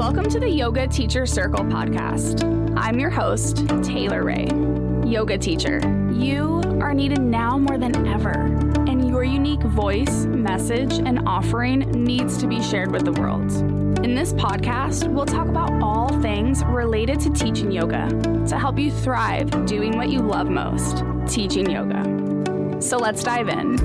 Welcome to the Yoga Teacher Circle podcast. I'm your host, Taylor Ray, yoga teacher. You are needed now more than ever, and your unique voice, message, and offering needs to be shared with the world. In this podcast, we'll talk about all things related to teaching yoga to help you thrive doing what you love most, teaching yoga. So let's dive in.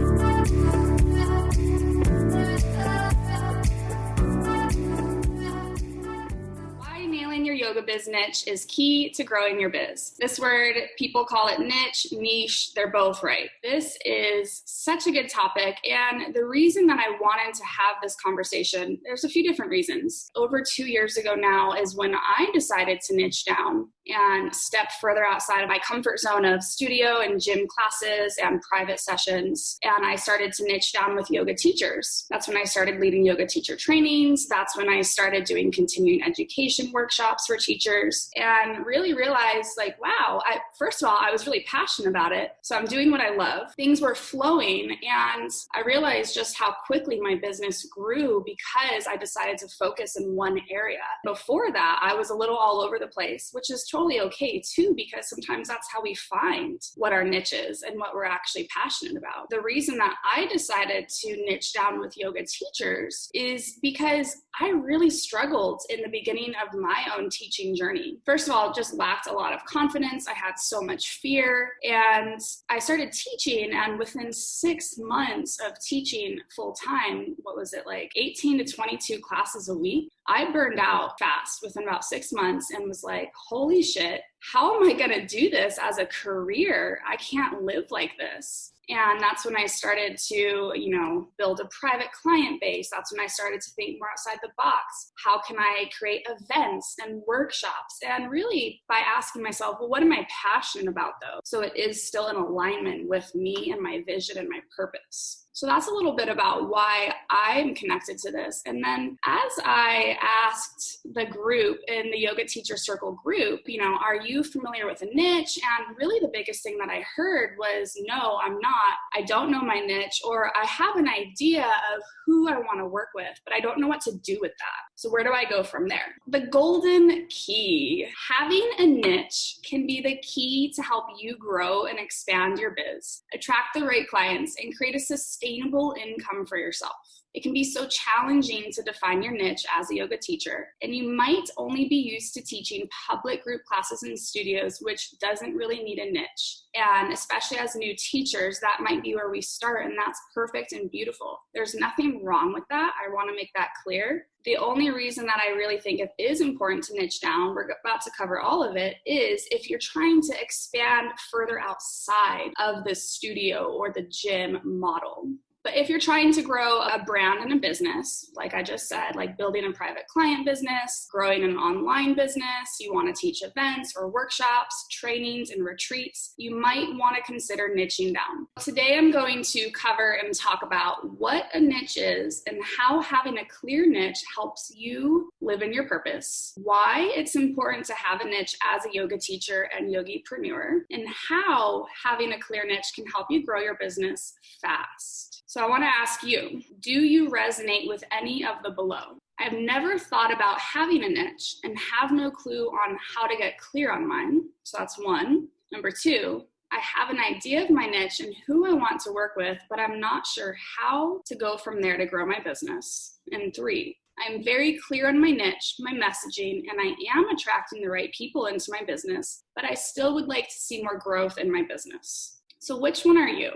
Yoga biz niche is key to growing your biz. This word, people call it niche, they're both right. This is such a good topic, and the reason that I wanted to have this conversation, there's a few different reasons. Over 2 years ago now is when I decided to niche down and step further outside of my comfort zone of studio and gym classes and private sessions. And I started to niche down with yoga teachers. That's when I started leading yoga teacher trainings. That's when I started doing continuing education workshops for teachers and really realized wow, first of all, I was really passionate about it. So I'm doing what I love. Things were flowing, and I realized just how quickly my business grew because I decided to focus in one area. Before that, I was a little all over the place, which is totally okay too, because sometimes that's how we find what our niche is and what we're actually passionate about. The reason that I decided to niche down with yoga teachers is because I really struggled in the beginning of my own teaching journey. First of all, just lacked a lot of confidence. I had so much fear, and I started teaching, and within 6 months of teaching full time, 18 to 22 classes a week, I burned out fast within about 6 months and was like, holy shit, how am I going to do this as a career? I can't live like this. And that's when I started to, build a private client base. That's when I started to think more outside the box. How can I create events and workshops? And really by asking myself, well, what am I passionate about though? So it is still in alignment with me and my vision and my purpose. So that's a little bit about why I'm connected to this. And then as I asked the group in the Yoga Teacher Circle group, are you familiar with a niche? And really the biggest thing that I heard was, no, I'm not. I don't know my niche, or I have an idea of who I want to work with, but I don't know what to do with that. So where do I go from there? The golden key. Having a niche can be the key to help you grow and expand your biz, attract the right clients, and create a sustainable income for yourself. It can be so challenging to define your niche as a yoga teacher, and you might only be used to teaching public group classes in studios, which doesn't really need a niche. And especially as new teachers, that might be where we start, and that's perfect and beautiful. There's nothing wrong with that. I want to make that clear. The only reason that I really think it is important to niche down, we're about to cover all of it, is if you're trying to expand further outside of the studio or the gym model. But if you're trying to grow a brand and a business, like I just said, like building a private client business, growing an online business, you want to teach events or workshops, trainings, and retreats, you might want to consider niching down. Today, I'm going to cover and talk about what a niche is and how having a clear niche helps you live in your purpose, why it's important to have a niche as a yoga teacher and yogipreneur, and how having a clear niche can help you grow your business fast. So I want to ask you, do you resonate with any of the below? I've never thought about having a niche and have no clue on how to get clear on mine. So that's one. Number two, I have an idea of my niche and who I want to work with, but I'm not sure how to go from there to grow my business. And three, I'm very clear on my niche, my messaging, and I am attracting the right people into my business, but I still would like to see more growth in my business. So which one are you?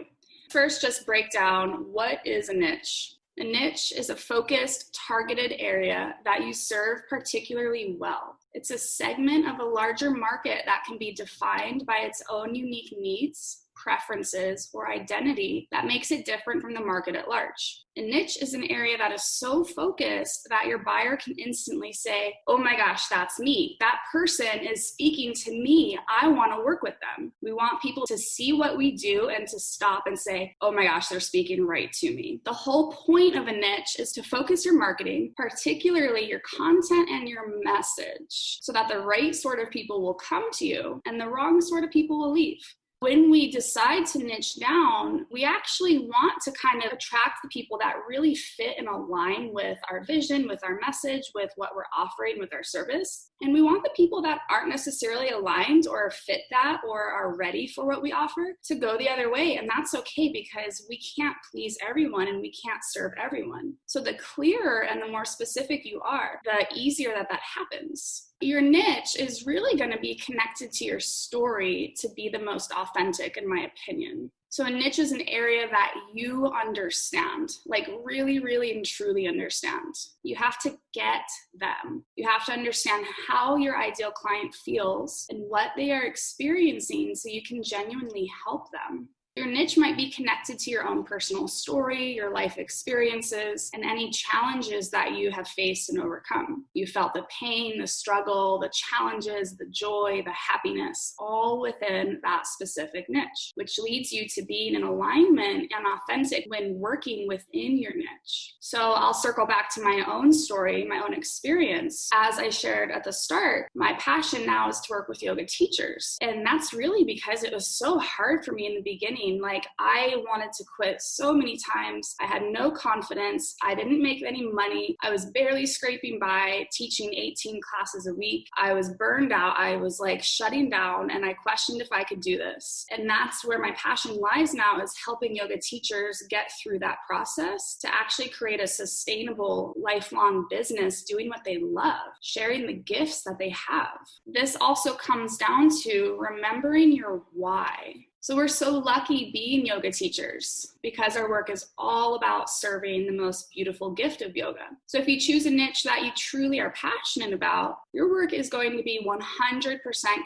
First, just break down what is a niche. A niche is a focused, targeted area that you serve particularly well. It's a segment of a larger market that can be defined by its own unique needs, preferences, or identity that makes it different from the market at large. A niche is an area that is so focused that your buyer can instantly say, oh my gosh, that's me. That person is speaking to me. I want to work with them. We want people to see what we do and to stop and say, oh my gosh, they're speaking right to me. The whole point of a niche is to focus your marketing, particularly your content and your message, so that the right sort of people will come to you and the wrong sort of people will leave. When we decide to niche down, we actually want to kind of attract the people that really fit and align with our vision, with our message, with what we're offering with our service. And we want the people that aren't necessarily aligned or fit that or are ready for what we offer to go the other way. And that's okay, because we can't please everyone and we can't serve everyone. So the clearer and the more specific you are, the easier that happens. Your niche is really going to be connected to your story to be the most authentic, in my opinion. So a niche is an area that you understand, like really, really and truly understand. You have to get them. You have to understand how your ideal client feels and what they are experiencing so you can genuinely help them. Your niche might be connected to your own personal story, your life experiences, and any challenges that you have faced and overcome. You felt the pain, the struggle, the challenges, the joy, the happiness, all within that specific niche, which leads you to being in alignment and authentic when working within your niche. So I'll circle back to my own story, my own experience. As I shared at the start, my passion now is to work with yoga teachers. And that's really because it was so hard for me in the beginning. Like, I wanted to quit so many times. I had no confidence. I didn't make any money. I was barely scraping by, teaching 18 classes a week. I was burned out. I was like shutting down, and I questioned if I could do this. And that's where my passion lies now, is helping yoga teachers get through that process to actually create a sustainable, lifelong business doing what they love, sharing the gifts that they have. This also comes down to remembering your why. So we're so lucky being yoga teachers because our work is all about serving the most beautiful gift of yoga. So if you choose a niche that you truly are passionate about, your work is going to be 100%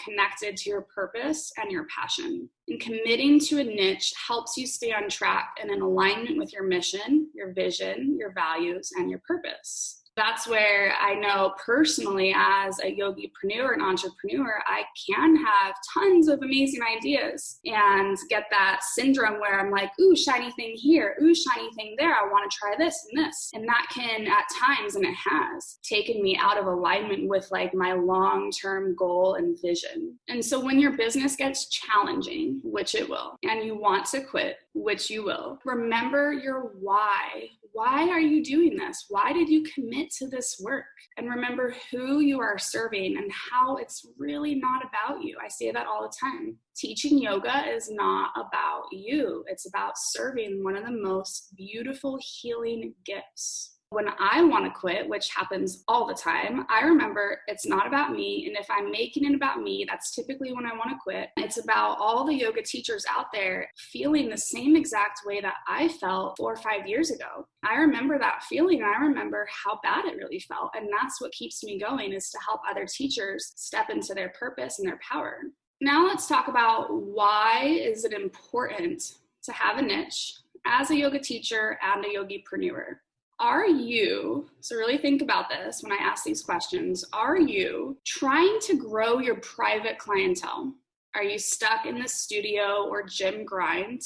connected to your purpose and your passion. And committing to a niche helps you stay on track and in alignment with your mission, your vision, your values, and your purpose. That's where I know personally, as a yogipreneur and entrepreneur, I can have tons of amazing ideas and get that syndrome where I'm like, ooh, shiny thing here, ooh, shiny thing there. I want to try this and this. And that can at times, and it has, taken me out of alignment with like my long-term goal and vision. And so when your business gets challenging, which it will, and you want to quit, which you will, remember your why. Why are you doing this? Why did you commit to this work? And remember who you are serving and how it's really not about you. I say that all the time. Teaching yoga is not about you. It's about serving one of the most beautiful healing gifts. When I want to quit, which happens all the time, I remember it's not about me. And if I'm making it about me, that's typically when I want to quit. It's about all the yoga teachers out there feeling the same exact way that I felt 4 or 5 years ago. I remember that feeling, and I remember how bad it really felt. And that's what keeps me going, is to help other teachers step into their purpose and their power. Now let's talk about why is it important to have a niche as a yoga teacher and a yogipreneur. Are you, so really think about this when I ask these questions, are you trying to grow your private clientele? Are you stuck in the studio or gym grind,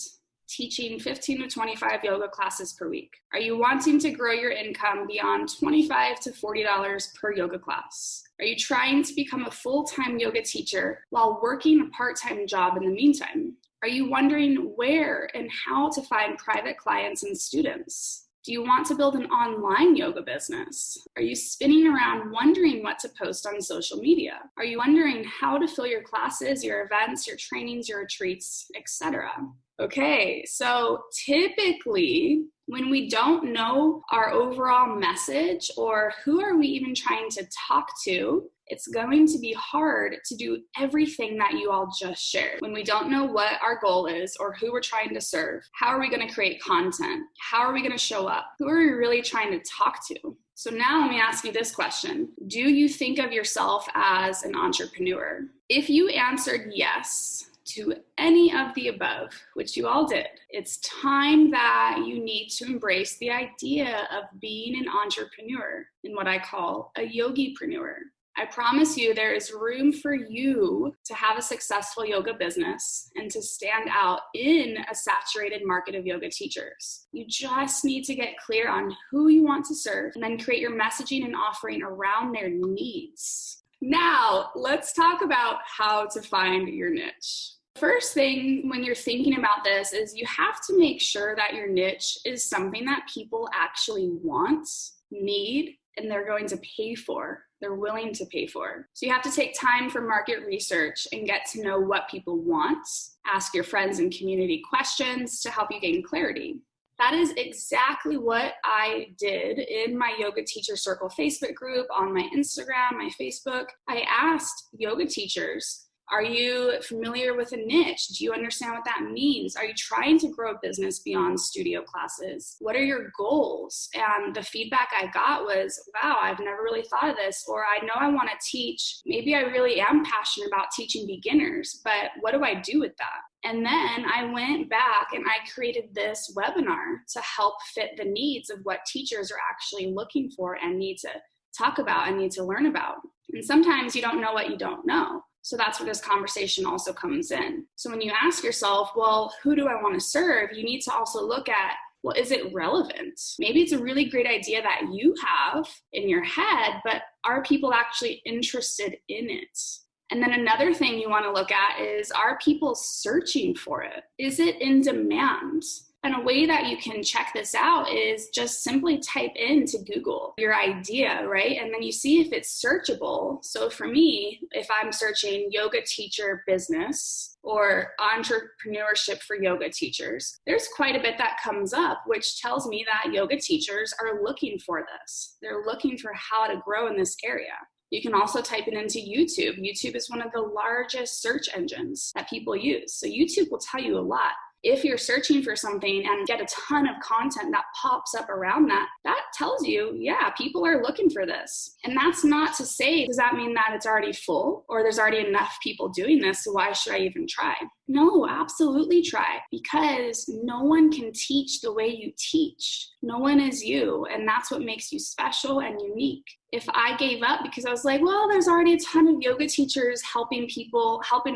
teaching 15 to 25 yoga classes per week? Are you wanting to grow your income beyond $25 to $40 per yoga class? Are you trying to become a full-time yoga teacher while working a part-time job in the meantime? Are you wondering where and how to find private clients and students? Do you want to build an online yoga business? Are you spinning around wondering what to post on social media? Are you wondering how to fill your classes, your events, your trainings, your retreats, etc.? Okay, so typically when we don't know our overall message or who are we even trying to talk to, it's going to be hard to do everything that you all just shared. When we don't know what our goal is or who we're trying to serve, how are we going to create content? How are we going to show up? Who are we really trying to talk to? So now let me ask you this question. Do you think of yourself as an entrepreneur? If you answered yes to any of the above, which you all did, it's time that you need to embrace the idea of being an entrepreneur and what I call a yogipreneur. I promise you there is room for you to have a successful yoga business and to stand out in a saturated market of yoga teachers. You just need to get clear on who you want to serve and then create your messaging and offering around their needs. Now, let's talk about how to find your niche. First thing when you're thinking about this is you have to make sure that your niche is something that people actually want, need, and they're going to pay for. They're willing to pay for. So you have to take time for market research and get to know what people want. Ask your friends and community questions to help you gain clarity. That is exactly what I did in my Yoga Teacher Circle Facebook group, on my Instagram, my Facebook. I asked yoga teachers, are you familiar with a niche? Do you understand what that means? Are you trying to grow a business beyond studio classes? What are your goals? And the feedback I got was, wow, I've never really thought of this. Or I know I want to teach. Maybe I really am passionate about teaching beginners, but what do I do with that? And then I went back and I created this webinar to help fit the needs of what teachers are actually looking for and need to talk about and need to learn about. And sometimes you don't know what you don't know. So that's where this conversation also comes in. So when you ask yourself, well, who do I want to serve? You need to also look at, well, is it relevant? Maybe it's a really great idea that you have in your head, but are people actually interested in it? And then another thing you want to look at is, are people searching for it? Is it in demand? And a way that you can check this out is just simply type into Google your idea, right? And then you see if it's searchable. So for me, if I'm searching yoga teacher business or entrepreneurship for yoga teachers, there's quite a bit that comes up, which tells me that yoga teachers are looking for this. They're looking for how to grow in this area. You can also type it into YouTube. YouTube is one of the largest search engines that people use. So YouTube will tell you a lot. If you're searching for something and get a ton of content that pops up around that, that tells you, yeah, people are looking for this. And that's not to say, does that mean that it's already full or there's already enough people doing this, so why should I even try? No, absolutely try, because no one can teach the way you teach. No one is you, and that's what makes you special and unique. If I gave up because I was like, well, there's already a ton of yoga teachers helping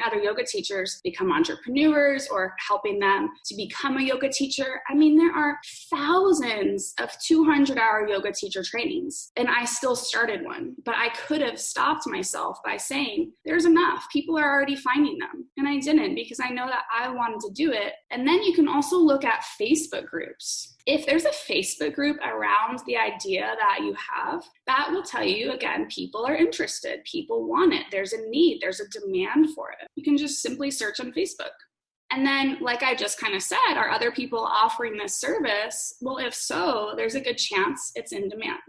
other yoga teachers become entrepreneurs or helping them to become a yoga teacher. I mean, there are thousands of 200-hour yoga teacher trainings, and I still started one. But I could have stopped myself by saying, there's enough. People are already finding them. And I didn't, because I know that I wanted to do it. And then you can also look at Facebook groups. If there's a Facebook group around the idea that you have, that will tell you, again, people are interested, people want it, there's a need, there's a demand for it. You can just simply search on Facebook. And then, like I just kind of said, are other people offering this service? Well, if so, there's a good chance it's in demand.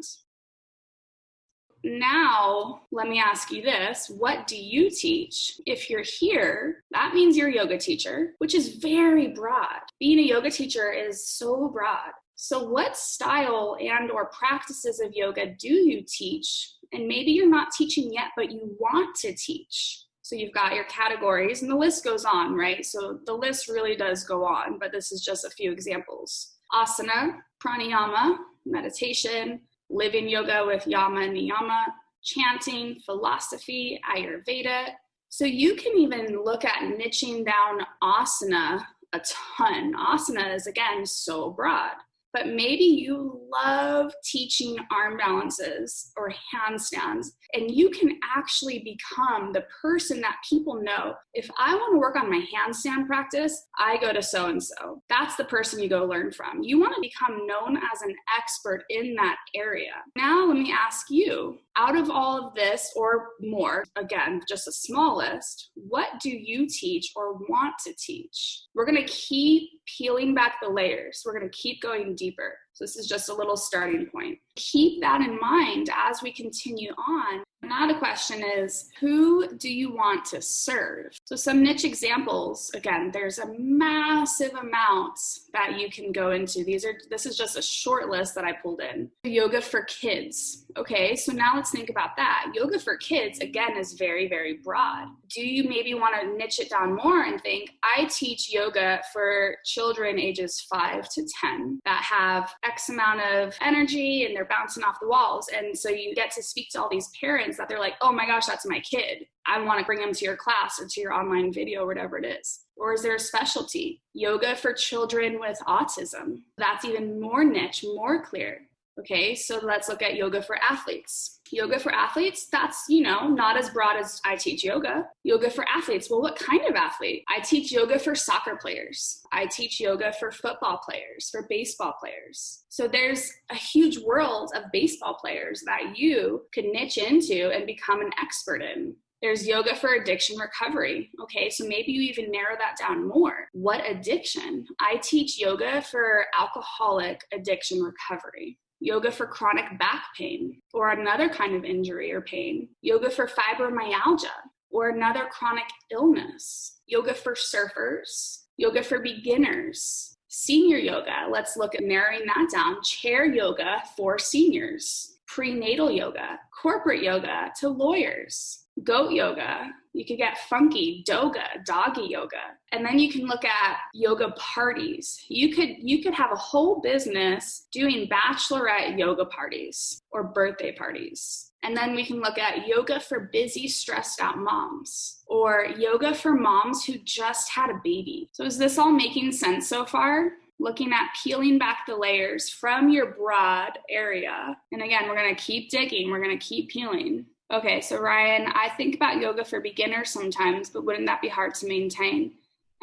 Now, let me ask you this. What do you teach? If you're here, that means you're a yoga teacher, which is very broad. Being a yoga teacher is so broad. So what style and or practices of yoga do you teach? And maybe you're not teaching yet, but you want to teach. So you've got your categories, and the list goes on, right? So the list really does go on, but this is just a few examples. Asana, pranayama, meditation, living yoga with yama and niyama, chanting, philosophy, Ayurveda. So you can even look at niching down asana a ton. Asana is, again, so broad. But maybe you love teaching arm balances or handstands, and you can actually become the person that people know. If I want to work on my handstand practice, I go to so-and-so. That's the person you go learn from. You want to become known as an expert in that area. Now let me ask you, out of all of this or more, again, just a small list, what do you teach or want to teach? We're going to keep peeling back the layers. We're going to keep going deeper. So this is just a little starting point. Keep that in mind as we continue on. Now the question is, who do you want to serve? So some niche examples, again, there's a massive amount that you can go into. This is just a short list that I pulled in. Yoga for kids. Okay, so now let's think about that. Yoga for kids, again, is very, very broad. Do you maybe want to niche it down more and think, I teach yoga for children ages 5 to 10 that have X amount of energy and they're bouncing off the walls. And so you get to speak to all these parents that they're like, oh my gosh, that's my kid. I want to bring them to your class or to your online video or whatever it is. Or is there a specialty? Yoga for children with autism. That's even more niche, more clear. Okay, so let's look at yoga for athletes. Yoga for athletes, that's, not as broad as I teach yoga. Yoga for athletes, well, what kind of athlete? I teach yoga for soccer players. I teach yoga for football players, for baseball players. So there's a huge world of baseball players that you could niche into and become an expert in. There's yoga for addiction recovery. Okay, so maybe you even narrow that down more. What addiction? I teach yoga for alcoholic addiction recovery. Yoga for chronic back pain or another kind of injury or pain. Yoga for fibromyalgia or another chronic illness. Yoga for surfers. Yoga for beginners. Senior yoga, let's look at narrowing that down. Chair yoga for seniors. Prenatal yoga. Corporate yoga to lawyers. Goat yoga, you could get funky, doga, doggy yoga. And then you can look at yoga parties. You could have a whole business doing bachelorette yoga parties or birthday parties. And then we can look at yoga for busy, stressed out moms or yoga for moms who just had a baby. So is this all making sense so far? Looking at peeling back the layers from your broad area. And again, we're going to keep digging. We're going to keep peeling. Okay, so Ryan, I think about yoga for beginners sometimes, but wouldn't that be hard to maintain?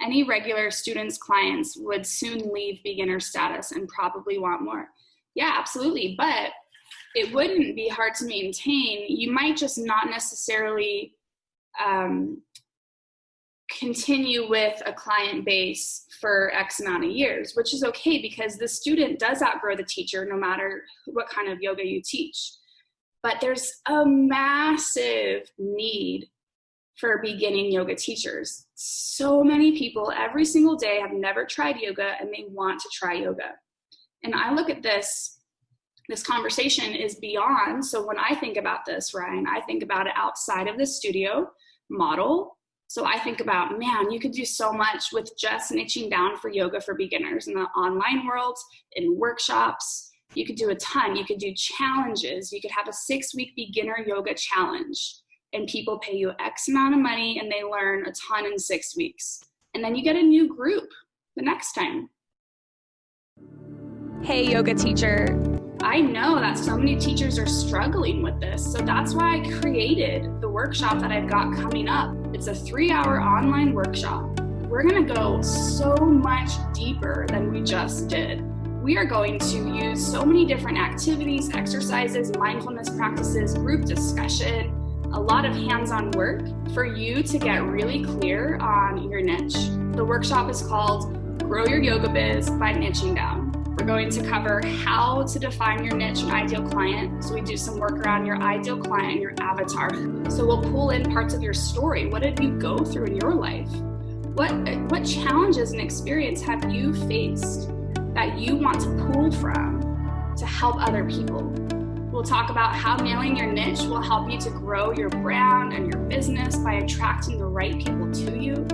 Any regular students, clients would soon leave beginner status and probably want more. Yeah, absolutely, but it wouldn't be hard to maintain. You might just not necessarily continue with a client base for X amount of years, which is okay because the student does outgrow the teacher no matter what kind of yoga you teach. But there's a massive need for beginning yoga teachers. So many people every single day have never tried yoga and they want to try yoga. And I look at this conversation is beyond. So when I think about this, Ryan, I think about it outside of the studio model. So I think about, man, you could do so much with just niching down for yoga for beginners in the online world, in workshops. You could do a ton. You could do challenges. You could have a 6-week beginner yoga challenge and people pay you X amount of money and they learn a ton in 6 weeks. And then you get a new group the next time. Hey, yoga teacher. I know that so many teachers are struggling with this. So that's why I created the workshop that I've got coming up. It's a 3-hour online workshop. We're going to go so much deeper than we just did. We are going to use so many different activities, exercises, mindfulness practices, group discussion, a lot of hands-on work for you to get really clear on your niche. The workshop is called Grow Your Yoga Biz by Niching Down. We're going to cover how to define your niche and ideal client. So we do some work around your ideal client and your avatar. So we'll pull in parts of your story. What did you go through in your life? What challenges and experience have you faced that you want to pull from to help other people? We'll talk about how nailing your niche will help you to grow your brand and your business by attracting the right people to you,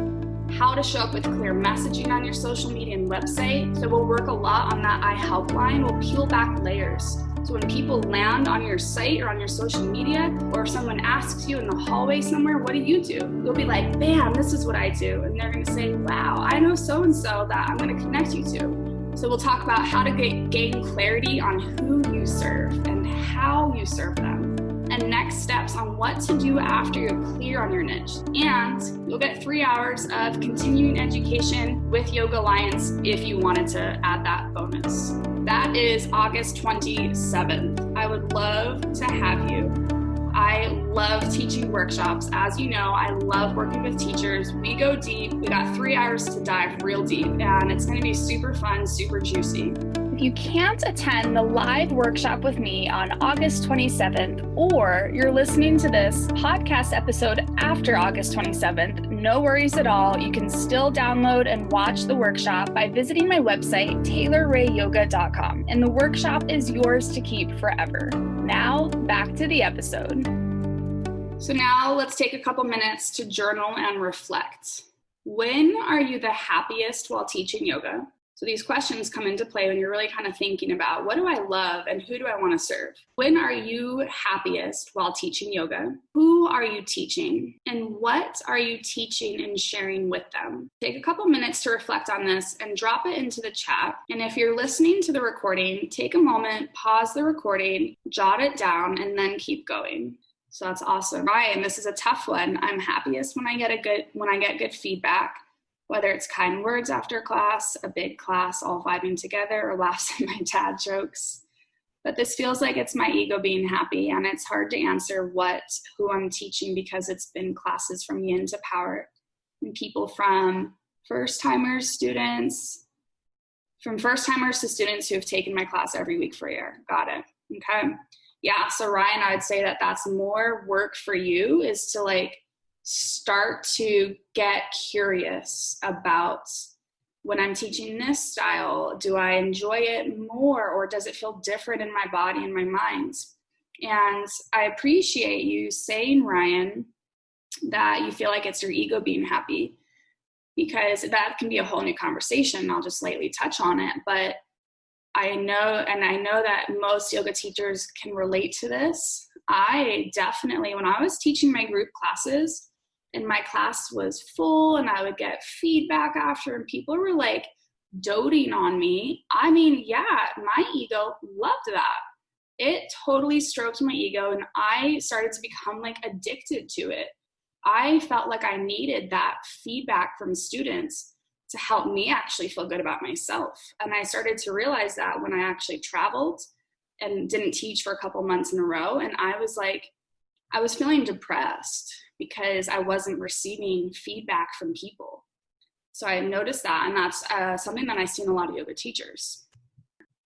how to show up with clear messaging on your social media and website. So we'll work a lot on that I help line. We'll peel back layers. So when people land on your site or on your social media, or if someone asks you in the hallway somewhere, what do? You'll be like, bam, this is what I do. And they're going to say, wow, I know so-and-so that I'm going to connect you to. So we'll talk about how to gain clarity on who you serve and how you serve them, and next steps on what to do after you're clear on your niche. And you'll get 3 hours of continuing education with Yoga Alliance if you wanted to add that bonus. That is August 27th. I would love to have you. I love teaching workshops. As you know, I love working with teachers. We go deep. We got 3 hours to dive real deep, and it's going to be super fun, super juicy. If you can't attend the live workshop with me on August 27th, or you're listening to this podcast episode after August 27th, no worries at all. You can still download and watch the workshop by visiting my website, taylorrayyoga.com, and the workshop is yours to keep forever. Now, back to the episode. So now let's take a couple minutes to journal and reflect. When are you the happiest while teaching yoga? So these questions come into play when you're really kind of thinking about, what do I love and who do I want to serve? When are you happiest while teaching yoga? Who are you teaching? And what are you teaching and sharing with them? Take a couple minutes to reflect on this and drop it into the chat. And if you're listening to the recording, take a moment, pause the recording, jot it down, and then keep going. So that's awesome. Ryan, this is a tough one. I'm happiest when I get good feedback. Whether it's kind words after class, a big class all vibing together, or laughs at my dad jokes. But this feels like it's my ego being happy, and it's hard to answer who I'm teaching because it's been classes from yin to power, and people from first-timers to students who have taken my class every week for a year. Got it. Okay. Yeah. So Ryan, I would say that that's more work for you, is to start to get curious about, when I'm teaching this style, do I enjoy it more, or does it feel different in my body and my mind? And I appreciate you saying, Ryan, that you feel like it's your ego being happy, because that can be a whole new conversation. I'll just lightly touch on it, but I know that most yoga teachers can relate to this. I definitely, when I was teaching my group classes, and my class was full and I would get feedback after, and people were doting on me. I mean, yeah, my ego loved that. It totally stroked my ego, and I started to become addicted to it. I felt like I needed that feedback from students to help me actually feel good about myself. And I started to realize that when I actually traveled and didn't teach for a couple months in a row, and I was feeling depressed because I wasn't receiving feedback from people. So I noticed that, and that's something that I see in a lot of yoga teachers.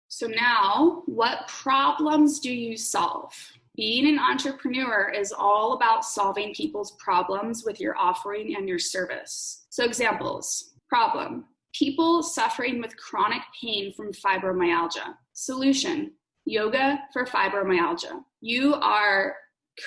So now, what problems do you solve? Being an entrepreneur is all about solving people's problems with your offering and your service. So examples: problem, people suffering with chronic pain from fibromyalgia. Solution, yoga for fibromyalgia. You are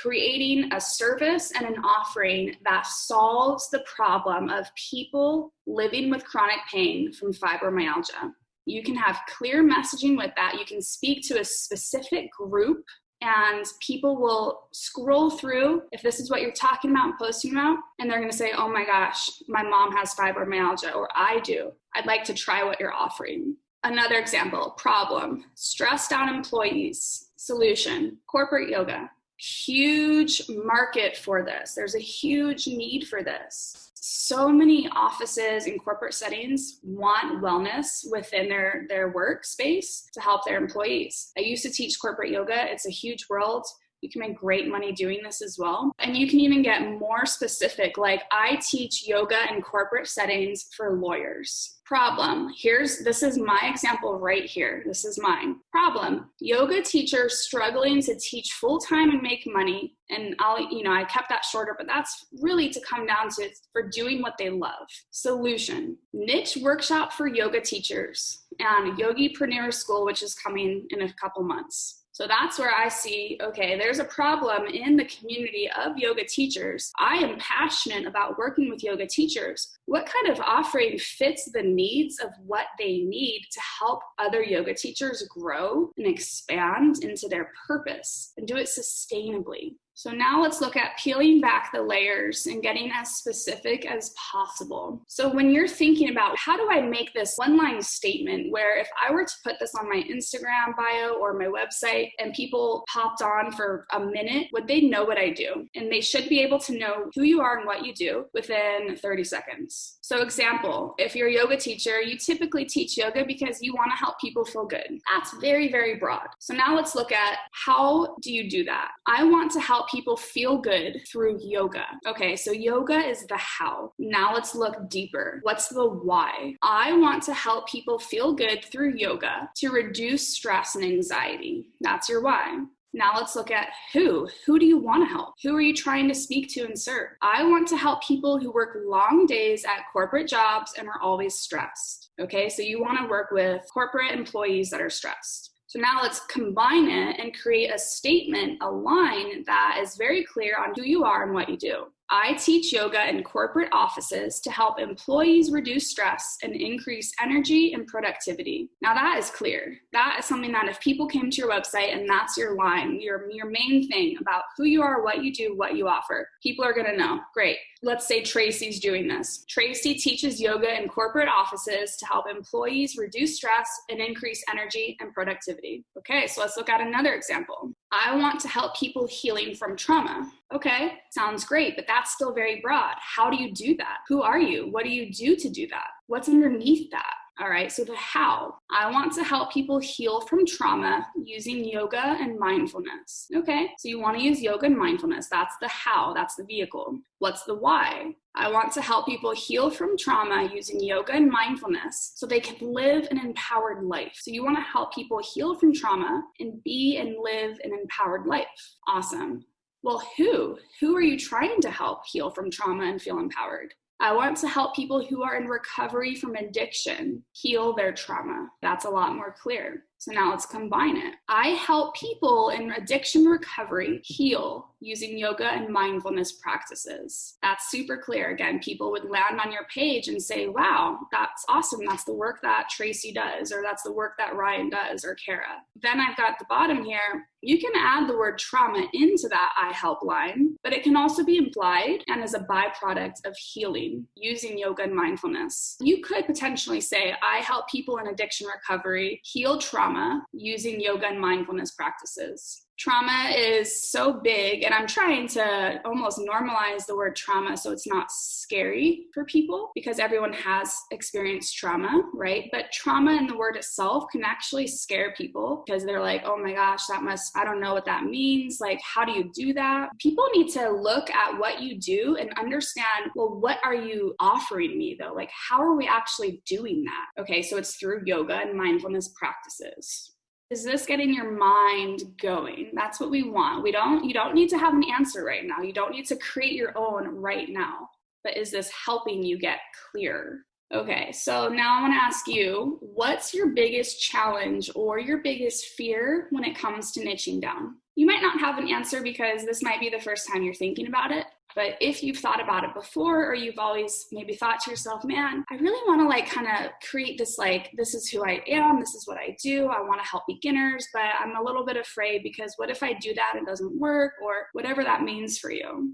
creating a service and an offering that solves the problem of people living with chronic pain from fibromyalgia. You can have clear messaging with that. You can speak to a specific group, and people will scroll through if this is what you're talking about and posting about, and they're going to say, oh my gosh, my mom has fibromyalgia, or I do. I'd like to try what you're offering. Another example, problem, stressed out employees. Solution, corporate yoga. Huge market for this. There's a huge need for this. So many offices in corporate settings want wellness within their workspace to help their employees. I used to teach corporate yoga. It's a huge world. You can make great money doing this as well. And you can even get more specific. I teach yoga in corporate settings for lawyers. Problem, this is my example right here. This is mine. Problem, yoga teacher struggling to teach full-time and make money. And I kept that shorter, but that's really to come down to for doing what they love. Solution, niche workshop for yoga teachers and yogipreneur school, which is coming in a couple months. So that's where I see, okay, there's a problem in the community of yoga teachers. I am passionate about working with yoga teachers. What kind of offering fits the needs of what they need to help other yoga teachers grow and expand into their purpose and do it sustainably? So now let's look at peeling back the layers and getting as specific as possible. So when you're thinking about, how do I make this one-line statement where if I were to put this on my Instagram bio or my website and people popped on for a minute, would they know what I do? And they should be able to know who you are and what you do within 30 seconds. So example, if you're a yoga teacher, you typically teach yoga because you want to help people feel good. That's very, very broad. So now let's look at, how do you do that? I want to help people feel good through yoga. Okay, so yoga is the how. Now let's look deeper. What's the why? I want to help people feel good through yoga to reduce stress and anxiety. That's your why. Now let's look at who. Who do you want to help? Who are you trying to speak to and serve? I want to help people who work long days at corporate jobs and are always stressed. Okay, so you want to work with corporate employees that are stressed. So now let's combine it and create a statement, a line that is very clear on who you are and what you do. I teach yoga in corporate offices to help employees reduce stress and increase energy and productivity. Now that is clear. That is something that if people came to your website and that's your line, your main thing about who you are, what you do, what you offer, people are going to know. Great. Let's say Tracy's doing this. Tracy teaches yoga in corporate offices to help employees reduce stress and increase energy and productivity. Okay, so let's look at another example. I want to help people healing from trauma. Okay, sounds great, but that's still very broad. How do you do that? Who are you? What do you do to do that? What's underneath that? All right, so the how. I want to help people heal from trauma using yoga and mindfulness. Okay, so you want to use yoga and mindfulness. That's the how, that's the vehicle. What's the why? I want to help people heal from trauma using yoga and mindfulness so they can live an empowered life. So you want to help people heal from trauma and be and live an empowered life. Awesome. Well, who are you trying to help heal from trauma and feel empowered? I want to help people who are in recovery from addiction heal their trauma. That's a lot more clear. So now let's combine it. I help people in addiction recovery heal using yoga and mindfulness practices. That's super clear. Again, people would land on your page and say, wow, that's awesome. That's the work that Tracy does, or that's the work that Ryan does, or Kara. Then I've got the bottom here. You can add the word trauma into that I help line, but it can also be implied and as a byproduct of healing using yoga and mindfulness. You could potentially say, I help people in addiction recovery heal trauma using yoga and mindfulness practices. Trauma is so big, and I'm trying to almost normalize the word trauma so it's not scary for people because everyone has experienced trauma, right? But trauma in the word itself can actually scare people because they're like, oh my gosh, I don't know what that means. Like, how do you do that? People need to look at what you do and understand, well, what are you offering me though? Like, how are we actually doing that? Okay, so it's through yoga and mindfulness practices. Is this getting your mind going? That's what we want. You don't need to have an answer right now. You don't need to create your own right now. But is this helping you get clear? Okay, so now I want to ask you, what's your biggest challenge or your biggest fear when it comes to niching down? You might not have an answer because this might be the first time you're thinking about it. But if you've thought about it before, or you've always maybe thought to yourself, man, I really want to kind of create this, this is who I am, this is what I do, I want to help beginners, but I'm a little bit afraid because what if I do that and it doesn't work, or whatever that means for you.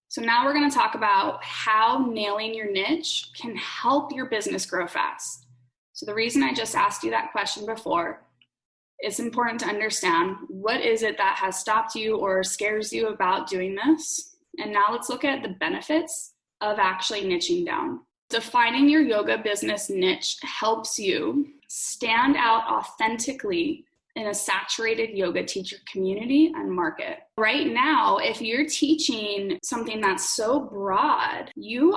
So now we're going to talk about how nailing your niche can help your business grow fast. So the reason I just asked you that question before, it's important to understand what is it that has stopped you or scares you about doing this. And now let's look at the benefits of actually niching down. Defining your yoga business niche helps you stand out authentically in a saturated yoga teacher community and market. Right now, if you're teaching something that's so broad, you're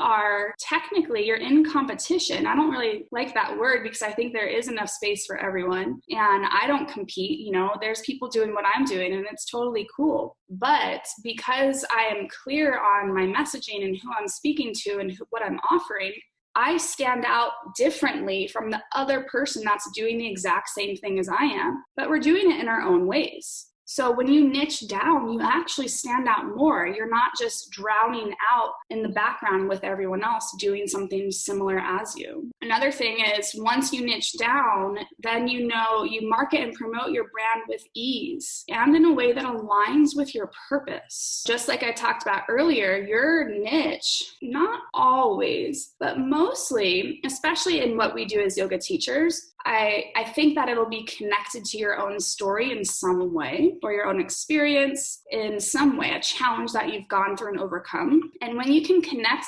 in competition. I don't really like that word because I think there is enough space for everyone. And I don't compete, there's people doing what I'm doing and it's totally cool. But because I am clear on my messaging and who I'm speaking to and what I'm offering, I stand out differently from the other person that's doing the exact same thing as I am, but we're doing it in our own ways. So when you niche down, you actually stand out more. You're not just drowning out in the background with everyone else doing something similar as you. Another thing is once you niche down, then you market and promote your brand with ease and in a way that aligns with your purpose. Just like I talked about earlier, your niche, not always, but mostly, especially in what we do as yoga teachers, I think that it'll be connected to your own story in some way, or your own experience in some way, a challenge that you've gone through and overcome. And when you can connect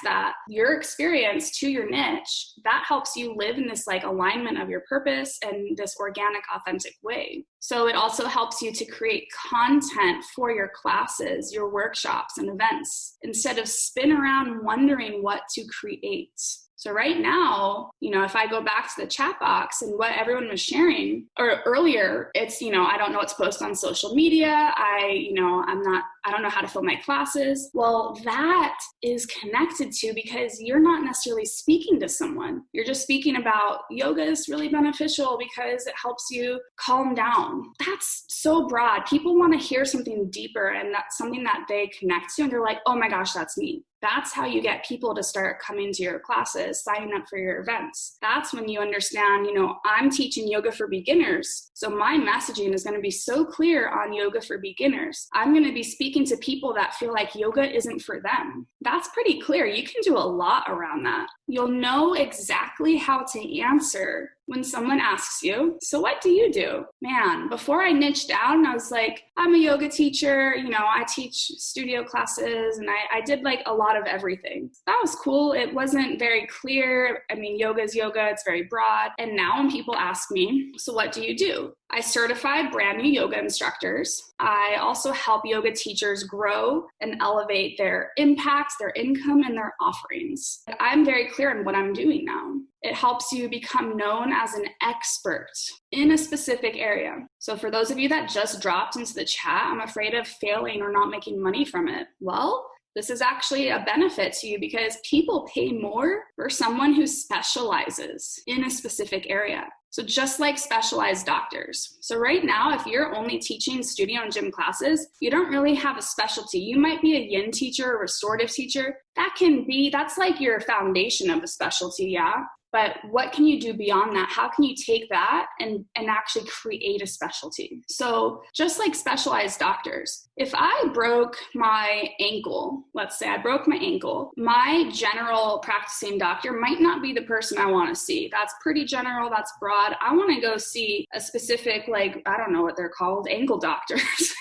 your experience to your niche, that helps you live in this alignment of your purpose and this organic, authentic way. So it also helps you to create content for your classes, your workshops and events, instead of spin around wondering what to create. So right now, if I go back to the chat box and what everyone was sharing, or earlier, it's, I don't know what to post on social media. I don't know how to fill my classes. Well, that is connected to because you're not necessarily speaking to someone. You're just speaking about yoga is really beneficial because it helps you calm down. That's so broad. People want to hear something deeper and that's something that they connect to. And they're like, oh my gosh, that's me. That's how you get people to start coming to your classes, signing up for your events. That's when you understand, I'm teaching yoga for beginners. So my messaging is going to be so clear on yoga for beginners. I'm going to be speaking to people that feel like yoga isn't for them. That's pretty clear. You can do a lot around that. You'll know exactly how to answer when someone asks you, so what do you do? Man, before I niched down, I was like, I'm a yoga teacher. I teach studio classes and I did like a lot of everything. That was cool. It wasn't very clear. Yoga is yoga. It's very broad. And now when people ask me, so what do you do? I certify brand new yoga instructors. I also help yoga teachers grow and elevate their impact, their income, and their offerings. I'm very clear on what I'm doing now. It helps you become known as an expert in a specific area. So for those of you that just dropped into the chat, I'm afraid of failing or not making money from it. Well, this is actually a benefit to you because people pay more for someone who specializes in a specific area. So just like specialized doctors. So right now, if you're only teaching studio and gym classes, you don't really have a specialty. You might be a yin teacher or restorative teacher. That's like your foundation of a specialty, yeah? But what can you do beyond that? How can you take that and actually create a specialty? So just like specialized doctors, if I broke my ankle, let's say I broke my ankle, my general practicing doctor might not be the person I want to see. That's pretty general, that's broad. I want to go see a specific, I don't know what they're called, ankle doctors.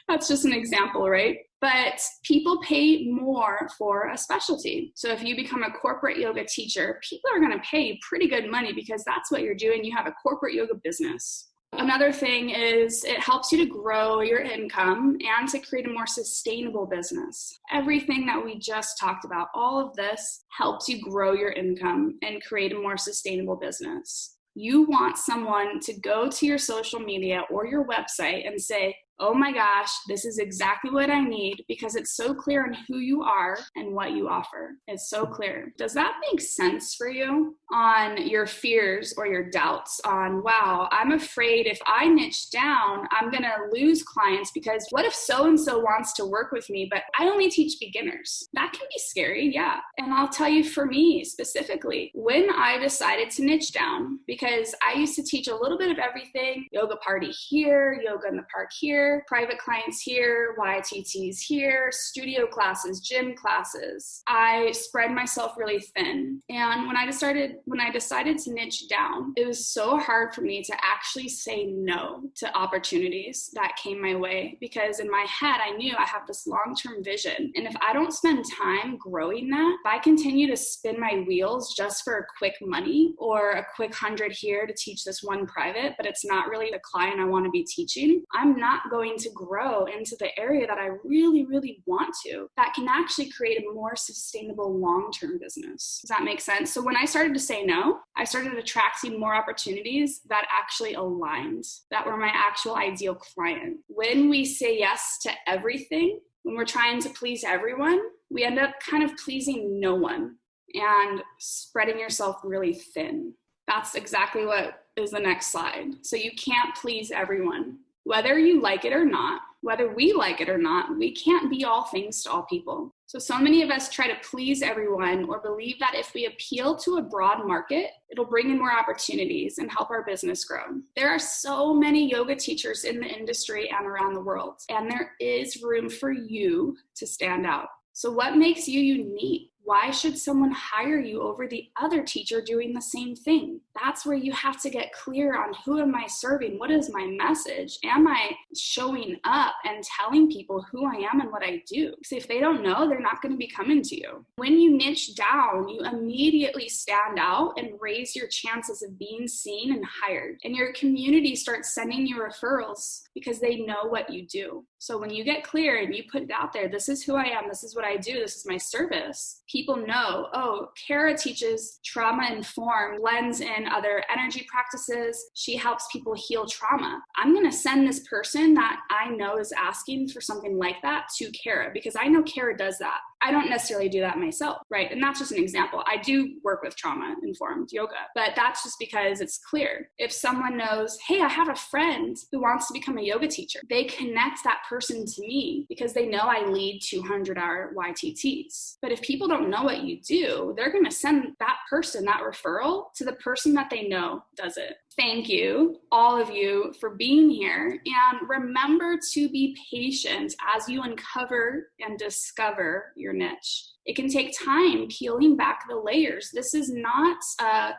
That's just an example, right? But people pay more for a specialty. So if you become a corporate yoga teacher, people are going to pay you pretty good money because that's what you're doing. You have a corporate yoga business. Another thing is it helps you to grow your income and to create a more sustainable business. Everything that we just talked about, all of this helps you grow your income and create a more sustainable business. You want someone to go to your social media or your website and say, oh my gosh, this is exactly what I need because it's so clear on who you are and what you offer. It's so clear. Does that make sense for you on your fears or your doubts on, wow, I'm afraid if I niche down, I'm going to lose clients because what if so-and-so wants to work with me, but I only teach beginners? That can be scary, yeah. And I'll tell you for me specifically, when I decided to niche down, because I used to teach a little bit of everything, yoga party here, yoga in the park here, private clients here, YTTs here, studio classes, gym classes. I spread myself really thin. And when I decided to niche down, it was so hard for me to actually say no to opportunities that came my way because in my head, I knew I have this long-term vision. And if I don't spend time growing that, if I continue to spin my wheels just for a quick money or a quick 100 here to teach this one private, but it's not really the client I want to be teaching, I'm not going to grow into the area that I really, really want to, that can actually create a more sustainable long-term business. Does that make sense? So when I started to say no, I started attracting more opportunities that actually aligned, that were my actual ideal client. When we say yes to everything, when we're trying to please everyone, we end up kind of pleasing no one and spreading yourself really thin. That's exactly what is the next slide. So you can't please everyone. Whether you like it or not, whether we like it or not, we can't be all things to all people. So many of us try to please everyone or believe that if we appeal to a broad market, it'll bring in more opportunities and help our business grow. There are so many yoga teachers in the industry and around the world, and there is room for you to stand out. So what makes you unique? Why should someone hire you over the other teacher doing the same thing? That's where you have to get clear on who am I serving? What is my message? Am I showing up and telling people who I am and what I do? Because if they don't know, they're not going to be coming to you. When you niche down, you immediately stand out and raise your chances of being seen and hired. And your community starts sending you referrals because they know what you do. So when you get clear and you put it out there, this is who I am, this is what I do, this is my service, people people know, oh, Kara teaches trauma-informed, blends in other energy practices. She helps people heal trauma. I'm going to send this person that I know is asking for something like that to Kara because I know Kara does that. I don't necessarily do that myself, right? And that's just an example. I do work with trauma-informed yoga, but that's just because it's clear. If someone knows, hey, I have a friend who wants to become a yoga teacher, they connect that person to me because they know I lead 200-hour YTTs. But if people don't know what you do, they're going to send that person, that referral, to the person that they know does it. Thank you, all of you, for being here. And remember to be patient as you uncover and discover your niche. It can take time peeling back the layers. This is not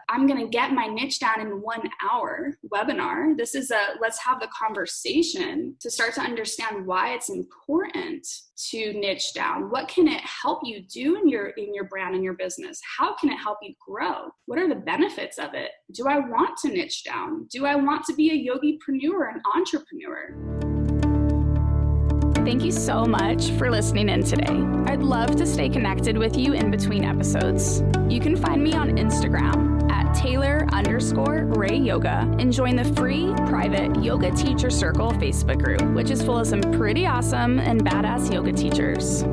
I'm going to get my niche down in 1 hour webinar. This is let's have the conversation to start to understand why it's important to niche down. What can it help you do in your brand and your business? How can it help you grow? What are the benefits of it? Do I want to niche down? Do I want to be a yogipreneur, an entrepreneur? Thank you so much for listening in today. I'd love to stay connected with you in between episodes. You can find me on Instagram at Taylor_Ray Yoga and join the free private Yoga Teacher Circle Facebook group, which is full of some pretty awesome and badass yoga teachers.